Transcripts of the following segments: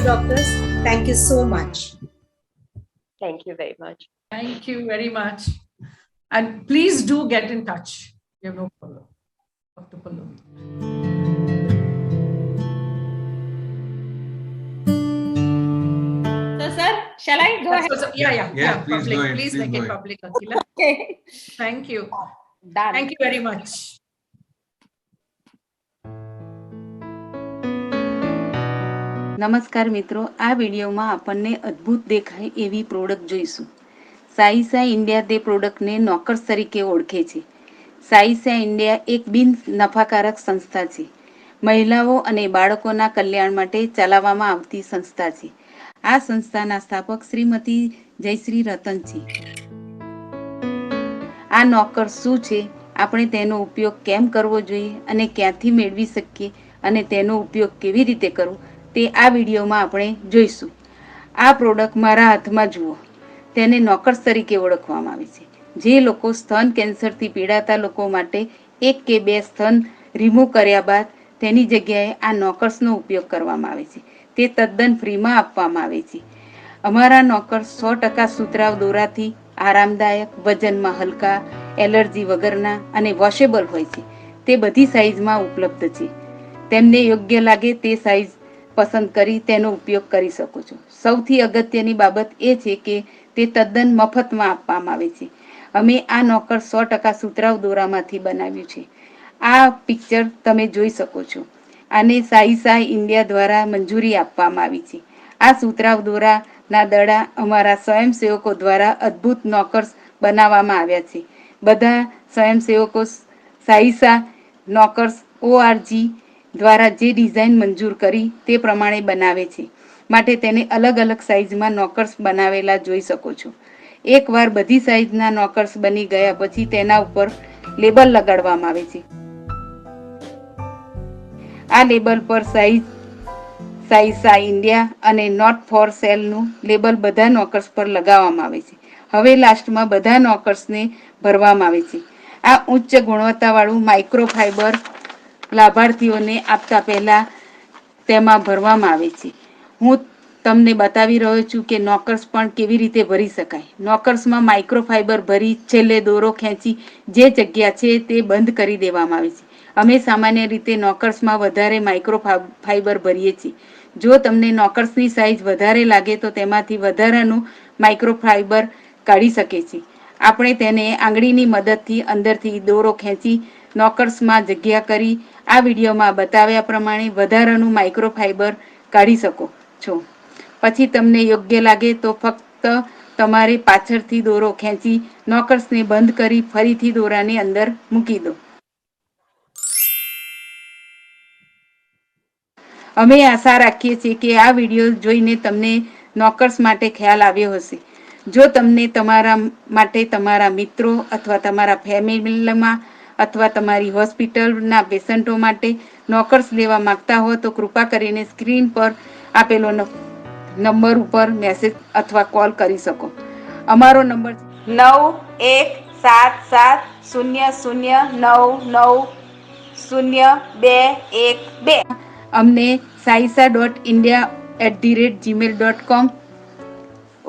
doctors. Thank you so much. Thank you very much. Thank you very much. And please do get in touch. You have no problem. Dr. Pallavi. So, sir, shall I go ahead? Yeah. Please Public. go ahead. Please Please make go it ahead. public, Akhila. Okay. Thank you. Done. Thank you very much. નમસ્કાર મિત્રો, આ વિડીયોમાં આપણને અદ્ભુત દેખાય એવી product જોઈશું. સાઈસા India તે પ્રોડક્ટને નોકર્સ તરીકે ઓળખે છે. સાઈસા ઇન્ડિયા એક બિન નફાકારક સંસ્થા છે. મહિલાઓ અને બાળકોના કલ્યાણ માટે ચલાવવામાં આવતી સંસ્થા છે. આ સંસ્થાના સ્થાપક શ્રીમતી જયશ્રી રતન છે. આ નોકર્સ શું છે, આપણે તેનો ઉપયોગ કેમ કરવો જોઈએ અને ક્યાંથી મેળવી શકીએ અને તેનો ઉપયોગ કેવી રીતે કરવો તે આ વિડીયોમાં આપણે જોઈશું. આ પ્રોડક્ટ મારા હાથમાં જુઓ. તેને નોકર્સ તરીકે ઓળખવામાં આવે છે. જે લોકો સ્તન કેન્સરથી પીડાતા લોકો માટે 1 કે 2 સ્તન રિમૂવ કર્યા બાદ તેની જગ્યાએ આ નોકર્સનો ઉપયોગ કરવામાં આવે છે. તે તદ્દન ફ્રીમાં આપવામાં આવે છે. અમારા નોકર્સ 100% સુતરાઉ દોરાથી આરામદાયક, વજનમાં હલકા, એલર્જી વગરના અને વોશેબલ હોય છે. તે બધી સાઇઝમાં ઉપલબ્ધ છે. તેમને યોગ્ય લાગે તે સાઇઝ પસંદ કરી તેનો ઉપયોગ કરી શકો છો. સૌથી અગત્યની બાબત એ છે કે તે તદ્દન મફતમાં આપવામાં આવે છે. અમે આ નોકર 100% સુતરાઉ દોરામાંથી બનાવ્યું છે. આ પિક્ચર તમે જોઈ શકો છો. આને સાઈસા ઇન્ડિયા દ્વારા મંજૂરી આપવામાં આવી છે. આ સુતરાઉ દોરાના દડા અમારા સ્વયંસેવકો દ્વારા અદ્ભુત નોકર્સ બનાવવામાં આવ્યા છે. બધા સ્વયંસેવકો સાઈસા નોકર્સ ORG દ્વારા જે ડિઝાઇન મંજૂર કરી તે પ્રમાણે બનાવે છે. માટે તેને અલગ અલગ સાઇઝમાં નોકર્સ બનાવેલા જોઈ શકો છો. એકવાર બધી સાઇઝના નોકર્સ બની ગયા પછી તેના ઉપર લેબલ લગાડવામાં આવે છે. આ લેબલ પર સાઈસા ઇન્ડિયા અને નોટ ફોર સેલનું લેબલ બધા નોકર્સ પર લગાવવામાં આવે છે. હવે લાસ્ટમાં બધા નોકર્સને ભરવામાં આવે છે. આ ઉચ્ચ ગુણવત્તાવાળું માઇક્રોફાઇબર લાભાર્થીઓને આપતા પહેલા તેમાં ભરવામાં આવે છે. હું તમને બતાવી રહ્યો છું કે નોકર્સ પણ કેવી રીતે ભરી શકાય. નોકર્સમાં માઇક્રોફાઇબર ભરી છેલ્લે દોરો ખેંચી જે જગ્યા છે તે બંધ કરી દેવામાં આવે છે. અમે સામાન્ય રીતે નોકર્સમાં વધારે માઇક્રોફાઇબર ભરીએ છીએ. જો તમને નોકર્સની સાઇઝ વધારે લાગે તો તેમાંથી વધારાનું માઇક્રોફાઇબર કાઢી શકે છે. આપણે તેને આંગળીની મદદથી અંદરથી દોરો ખેંચી નોકર્સમાં જગ્યા કરી આ વિડીયોમાં બતાવ્યા પ્રમાણે વધારાનું માઇક્રોફાઇબર કાઢી શકો છો. પછી તમને યોગ્ય લાગે તો ફક્ત તમારે પાછળથી દોરો ખેંચી નોકર્સને બંધ કરી ફરીથી દોરાને અંદર મૂકી દો. અમે આશા રાખીએ છીએ કે આ વિડીયો જોઈને તમને નોકર્સ માટે ખ્યાલ આવ્યો હશે. જો તમને તમારા માટે, તમારા મિત્રો અથવા તમારા ફેમિલીમાં અથવા તમારી હોસ્પિટલના પેશન્ટો માટે નોકર્સ લેવા માંગતા હો તો કૃપા કરીને સ્ક્રીન પર આપેલો નંબર ઉપર મેસેજ અથવા કોલ કરી શકો. અમારો નંબર 917700990212. અમને saisa.india@gmail.com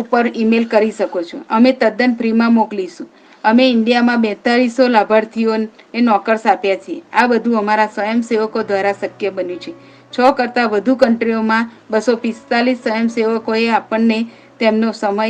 ઉપર ઈમેલ કરી શકો છો. અમે તદ્દન ફ્રીમાં મોકલીશું. અમે ઇન્ડિયામાં 4200 લાભાર્થીઓને નોકર્સ આપ્યા છે. આ બધું અમારા સ્વયંસેવકો દ્વારા શક્ય બન્યું છે. 6 કરતાં વધુ કન્ટ્રીઓમાં 245 સ્વયંસેવકોએ આપણને તેમનો સમય,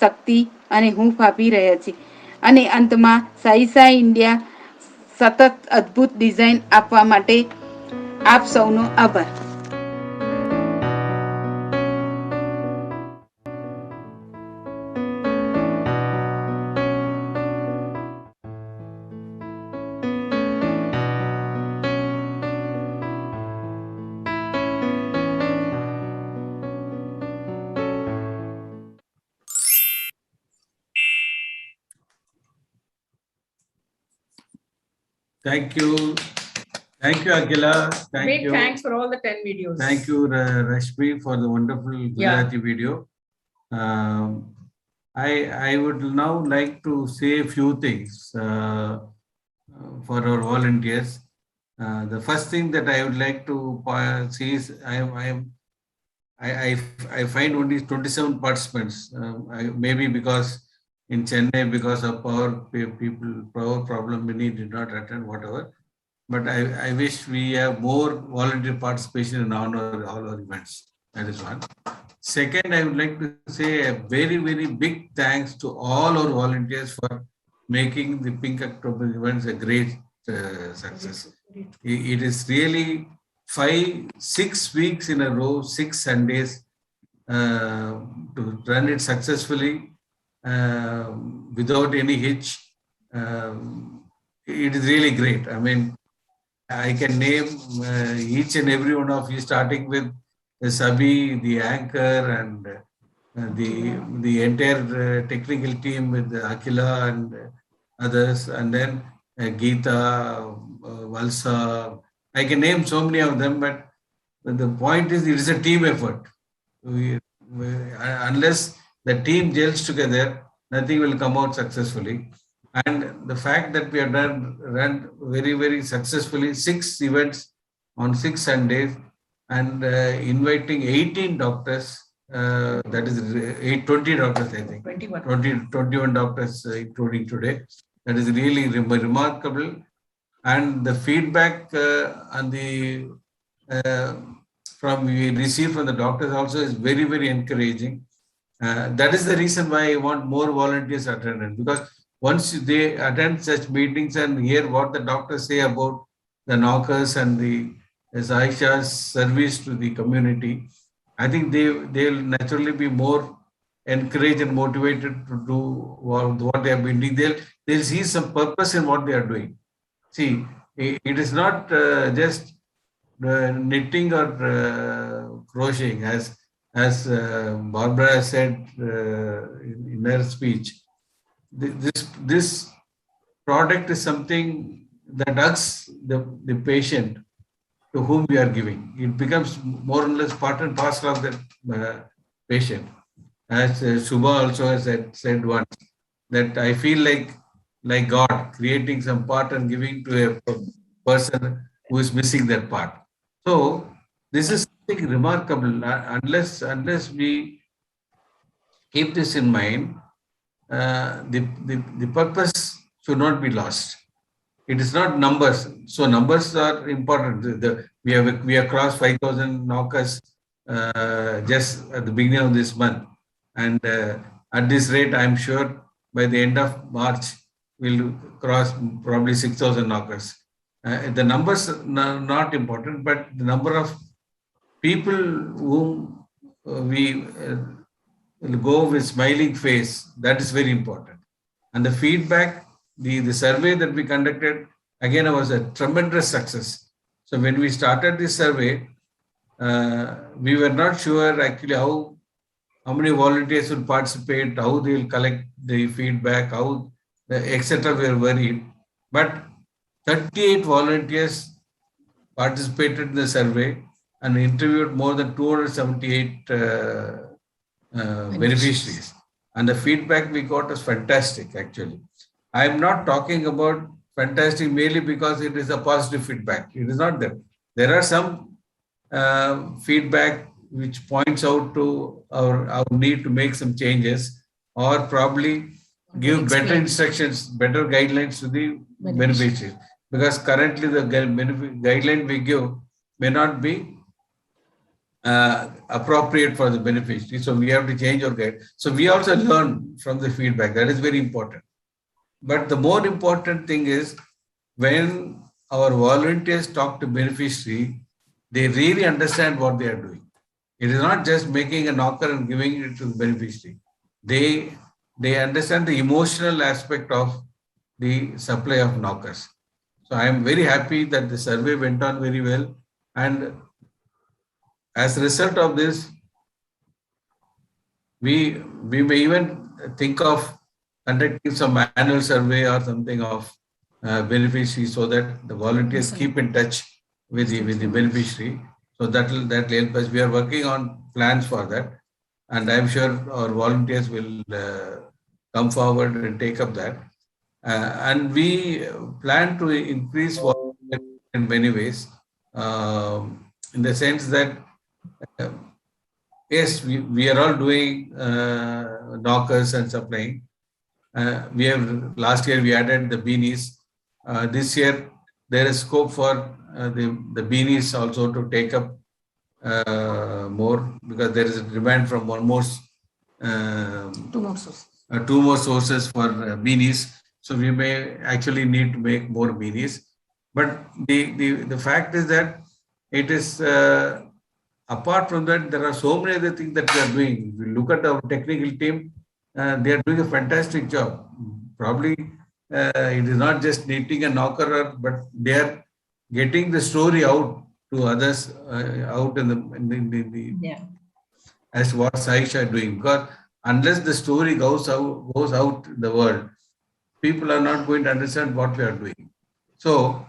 શક્તિ અને હૂંફ આપી રહ્યા છે. અને અંતમાં સાઈસા ઇન્ડિયા સતત અદ્ભુત ડિઝાઇન આપવા માટે આપ સૌનો આભાર. Thank you. Thank you, Akhila. Big thanks for all the 10 videos. Thank you, Rashmi, for the wonderful Gujarati video. I would now like to say a few things for our volunteers. The first thing that I would like to say is I am I find only 27 participants. Maybe because in Chennai, because of power problem, many did not attend, whatever. But I wish we have more volunteer participation in all our events. That is one. Second, I would like to say a very, very big thanks to all our volunteers for making the Pink October events a great success. It is really 6 weeks in a row, 6 Sundays to run it successfully without any hitch. It is really great. I mean, I can name each and every one of you, starting with Sabi, the anchor, and the entire technical team with Akila and others, and then Geeta, Valsa. I can name so many of them, but the point is, it is a team effort. Unless the team gels together, nothing will come out successfully. And the fact that we have run very, very successfully 6 events on 6 Sundays and inviting 18 doctors, that is 20 doctors, I think. 21 doctors, including today. That is really remarkable. And the feedback and the from we receive from the doctors also is very, very encouraging. That is the reason why I want more volunteers attended, because once they attend such meetings and hear what the doctors say about the knockers and the Aisha's service to the community, I think they'll naturally be more encouraged and motivated to do what they have been doing. They'll see some purpose in what they are doing. See, it is not just knitting or crocheting, as Barbara said in her speech. This product is something that hugs the patient to whom we are giving. It becomes more or less part and parcel of the patient. As Subha also has said once, that I feel like God creating some part and giving to a person who is missing that part. So this is something remarkable. Unless we keep this in mind, the purpose should not be lost. It is not numbers. So numbers are important. We have crossed 5,000 knockers just at the beginning of this month, and at this rate, I'm sure by the end of March we'll cross probably 6,000 knockers. The numbers are not important, but the number of people whom we go with smiling face, that is very important. And the feedback, the survey that we conducted, again, was a tremendous success. So when we started this survey, we were not sure actually how many volunteers will participate, how they will collect the feedback, how etc. We were worried. But 38 volunteers participated in the survey and interviewed more than 278 beneficiaries. And the feedback we got was fantastic, actually. I am not talking about fantastic merely because it is a positive feedback. It is not that. There are some feedback which points out to our need to make some changes, or probably give better instructions, better guidelines to the beneficiaries. Because currently the guideline we give may not be appropriate for the beneficiary. So we have to change our guide. So we also learn from the feedback. That is very important. But the more important thing is when our volunteers talk to beneficiary, they really understand what they are doing. It is not just making a knocker and giving it to the beneficiary. They understand the emotional aspect of the supply of knockers. So I am very happy that the survey went on very well. And as a result of this, we may even think of conducting some annual survey or something of beneficiaries, so that the volunteers keep in touch with the beneficiary. So that will help us. We are working on plans for that, and I'm sure our volunteers will come forward and take up that. And we plan to increase in many ways, in the sense that yes, we are all doing knockers and supplying. We have last year we added the beanies. This year there is scope for the beanies also to take up more, because there is a demand from almost 2 more sources. 2 more sources for beanies. So we may actually need to make more beanies. But the fact is that it is apart from that, there are so many other things that we are doing. If you look at our technical team, they are doing a fantastic job. Probably it is not just knitting a knocker, but they are getting the story out to others, out in the as what Saisha is doing. Because unless the story goes out in the world, people are not going to understand what we are doing. So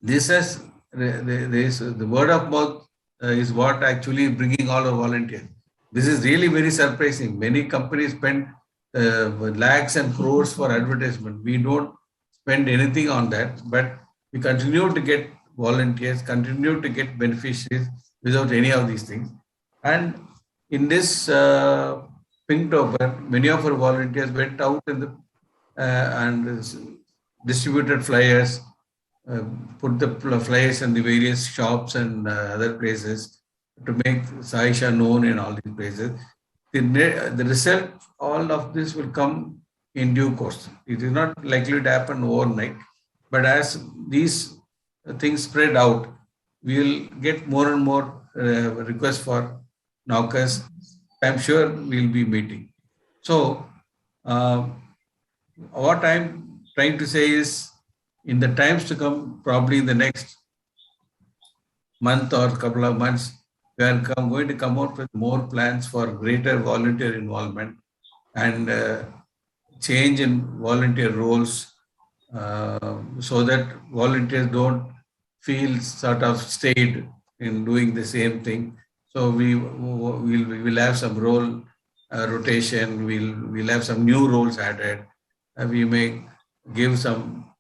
this has the word of mouth is what actually bringing all our volunteers. This is really very surprising. Many companies spend lakhs and crores for advertisement. We don't spend anything on that, but we continue to get volunteers, continue to get beneficiaries without any of these things. And in this Pinktober, many of our volunteers went out in the and distributed flyers, put the flyers in the various shops and other places to make Saisha known in all these places. The result, all of this will come in due course. It is not likely to happen overnight, but as these things spread out, we will get more and more requests for knockers. I'm sure we'll be meeting. So what I'm trying to say is, in the times to come, probably in the next month or couple of months, we are going to come out with more plans for greater volunteer involvement and change in volunteer roles, so that volunteers don't feel sort of stayed in doing the same thing. So we will have some role rotation. We'll have some new roles added. We may give some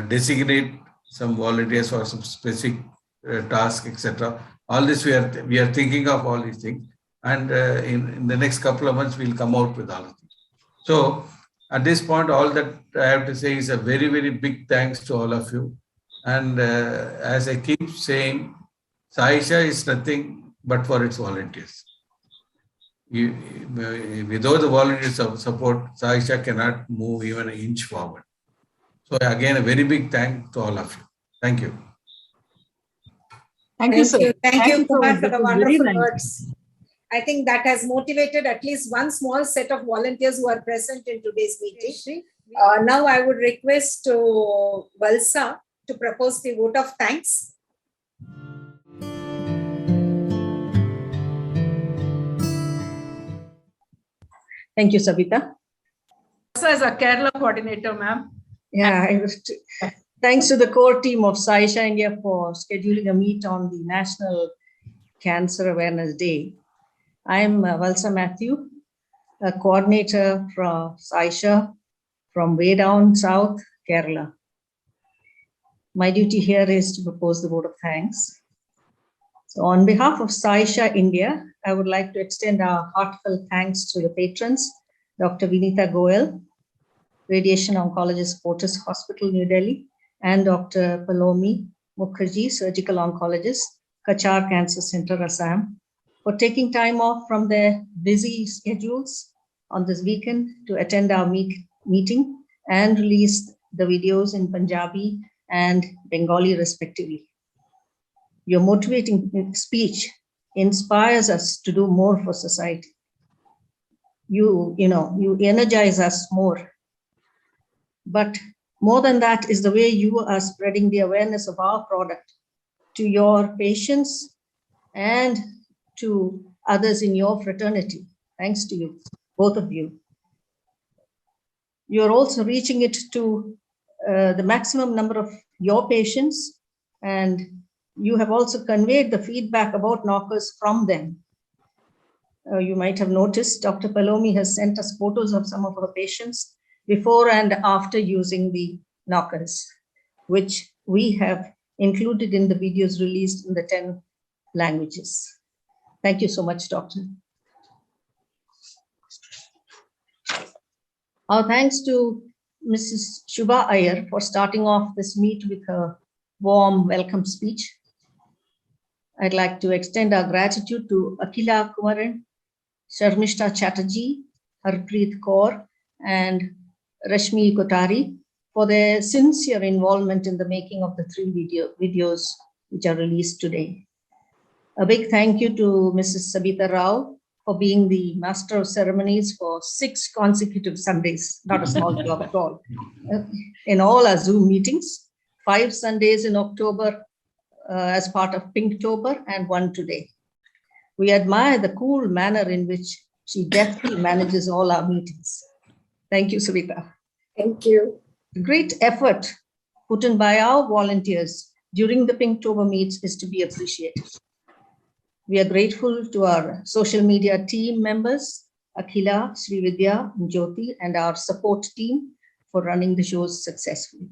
designate some volunteers for some specific task, etc. All this we are thinking of all these things, and in the next couple of months we'll come out with all of these. So at this point, all that I have to say is a very, very big thanks to all of you. And as I keep saying, Saisha is nothing but for its volunteers. Without the volunteers support, Saisha cannot move even an inch forward. So again, a very big thank to all of you. Thank you. Thank you, Kumar, for the wonderful nice. words. I think that has motivated at least one small set of volunteers who are present in today's meeting. Now I would request to Valsa to propose the vote of thanks. Thank you, Sabita. As a Kerala coordinator, ma'am. Yeah, thanks to the core team of Saisha India for scheduling a meet on the National Cancer Awareness Day. I am Valsa Matthew, a coordinator from Saisha from way down south, Kerala. My duty here is to propose the vote of thanks. So on behalf of Saisha India, I would like to extend our heartfelt thanks to the patrons, Dr. Vinita Goel, Radiation Oncologist, Fortis Hospital, New Delhi, and Dr. Palomi Mukherjee, Surgical Oncologist, Kachar Cancer Center, Assam, for taking time off from their busy schedules on this weekend to attend our meeting and release the videos in Punjabi and Bengali respectively. Your motivating speech inspires us to do more for society. You energize us more. But more than that is the way you are spreading the awareness of our product to your patients and to others in your fraternity. Thanks to you, both of you. You're also reaching it to the maximum number of your patients, and you have also conveyed the feedback about knockers from them. You might have noticed Dr. Palomi has sent us photos of some of her patients before and after using the knockers, which we have included in the videos released in the 10 languages. Thank you so much, Doctor. Our thanks to Mrs. Shubha Iyer for starting off this meet with her warm welcome speech. I'd like to extend our gratitude to Akila Kumaran, Sharmishta Chatterjee, Harpreet Kaur, and Rashmi Kotari for their sincere involvement in the making of the 3 videos which are released today. A big thank you to Mrs. Sabita Rao for being the master of ceremonies for 6 consecutive Sundays, not a small job at all, in all our Zoom meetings, 5 Sundays in October as part of Pinktober and 1 today. We admire the cool manner in which she deftly manages all our meetings. Thank you, Savita. Thank you. The great effort put in by our volunteers during the Pinktober meets is to be appreciated. We are grateful to our social media team members, Akhila, Srividya, and Jyoti, and our support team for running the shows successfully.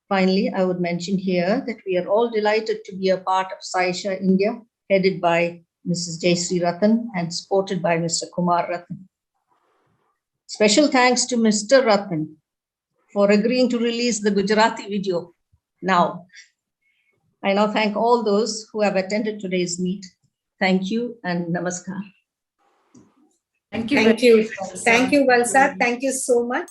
Finally, I would mention here that we are all delighted to be a part of Saisha India, headed by Mrs. Jaysri Ratan and supported by Mr. Kumar Ratan. Special thanks to Mr. Ratan for agreeing to release the Gujarati video now. I now thank all those who have attended today's meet. Thank you and namaskar. Thank you. Thank you. Thank you, Valsa. Thank you so much.